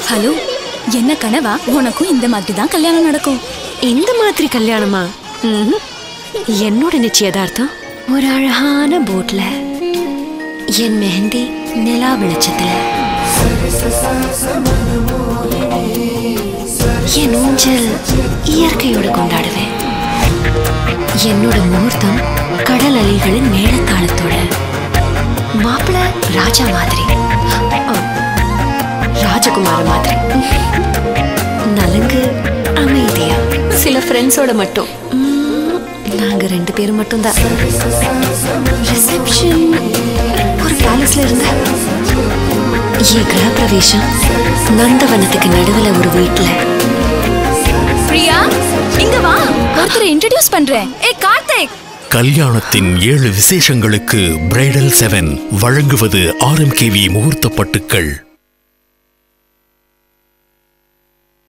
Hello, என்ன கனவா? உனக்கும் இந்த மாதிரி தான் கல்யாணம் நடக்கும். இந்த மாதிரி கல்யாணமா? என்னோட நிச்சயதார்த்தம் ஒரு அழகான போட்ல, என் மெஹந்தி நிலா வெளிச்சத்துல, என் ஊஞ்சல் இயற்கையோடு கொண்டாடுவேன். என்னோட முகூர்த்தம் கடல் அலைகளின் மேளத்தாளத்தோட. மாப்பிள்ள ராஜா மாதிரி, ராஜகுமார மாதிரி, நலங்கு அமைதியா, சில ஃப்ரெண்ட்ஸோட மட்டும். நாங்க 2 பேரும் மட்டும்தான். ரிசப்ஷன் ஒரு பேலஸ்ல இருந்த. என் கிரகப்பிரவேசம் நந்தவனத்துக்கு நடுவுல ஒரு வீட்டுல. பிரியா, இங்க வா, ஒருத்தரை இன்ட்ரோடியூஸ் பண்றேன். கார்த்திக். கல்யாணத்தின் 7 விசேஷங்களுக்கு பிரைடல் 7 வழங்குவது RMKV முகூர்த்த பட்டுக்கள்.